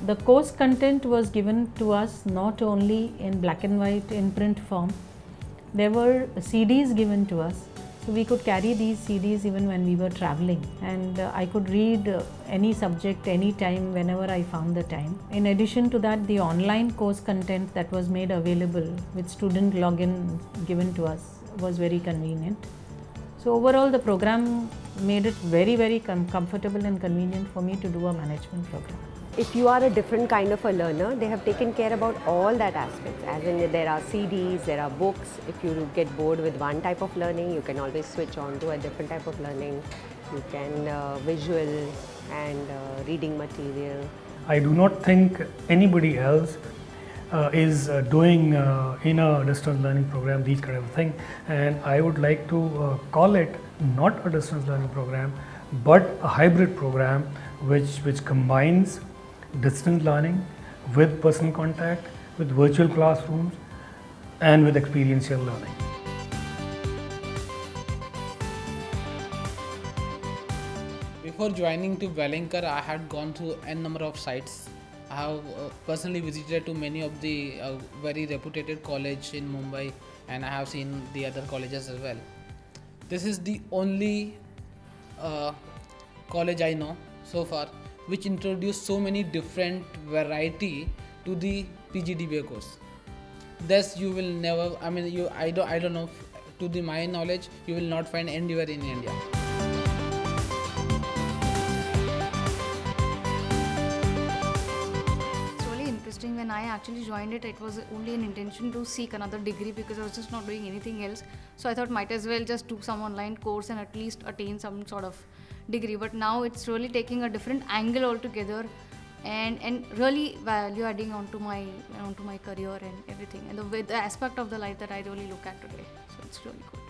The course content was given to us not only in black and white in print form. There were CDs given to us, so we could carry these CDs even when we were traveling, and I could read any subject anytime whenever I found the time. In addition to that, the online course content that was made available with student login given to us was very convenient. So overall the program made it very comfortable and convenient for me to do a management program. If you are a different kind of a learner, they have taken care about all that aspects. As in, there are CDs, there are books. If you get bored with one type of learning, you can always switch on to a different type of learning. You can visual and reading material. I do not think anybody else is doing in a distance learning program these kind of thing, and I would like to call it not a distance learning program but a hybrid program which combines distance learning with personal contact, with virtual classrooms and with experiential learning. Before joining to Wellinkar, I had gone to n number of sites. I have personally visited to many of the very reputed college in Mumbai, and I have seen the other colleges as well. This is the only college I know so far which introduced so many different variety to the PGDBA course. Thus you will never, I don't know, to my knowledge, you will not find anywhere in India. When I actually joined it, it was only an intention to seek another degree because I was just not doing anything else. So I thought might as well just do some online course and at least attain some sort of degree. But now it's really taking a different angle altogether and really value adding onto my career and everything, and the aspect of the life that I really look at today. So it's really good.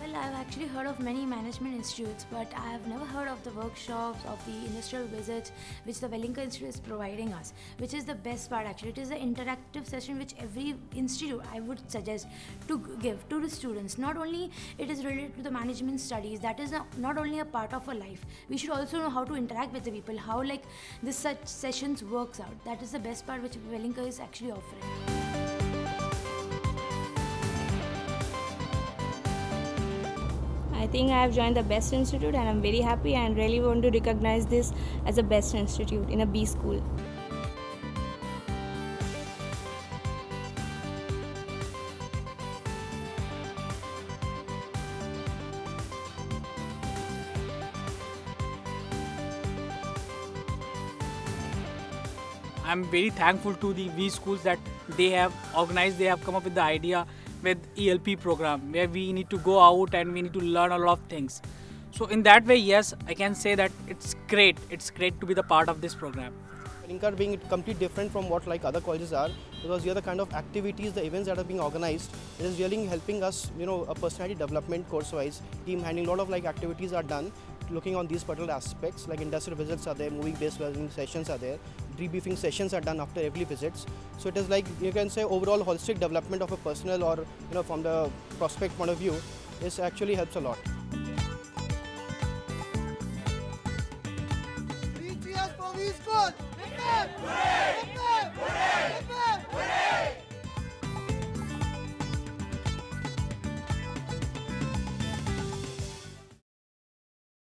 Well, I've actually heard of many management institutes, but I have never heard of the workshops, of the industrial visits which the Wellinkar Institute is providing us, which is the best part actually. It is an interactive session which every institute I would suggest to give to the students. Not only it is related to the management studies, that is not only a part of our life. We should also know how to interact with the people, how like this such sessions works out. That is the best part which Wellinkar is actually offering. I think I have joined the best institute and I'm very happy and really want to recognize this as a best institute in a B school. I'm very thankful to the V schools that they have organized, they have come up with the idea with ELP program where we need to go out and we need to learn a lot of things. So in that way, yes, I can say that it's great to be the part of this program. Wellinkar being completely different from what like other colleges are, because here the kind of activities, the events that are being organized, it is really helping us, a personality development course wise, team handling, a lot of like activities are done looking on these particular aspects, like industrial visits are there, moving based learning sessions are there, debriefing sessions are done after every visits. So it is like, you can say, overall holistic development of a personal or from the prospect point of view, this actually helps a lot. 3 cheers for V School!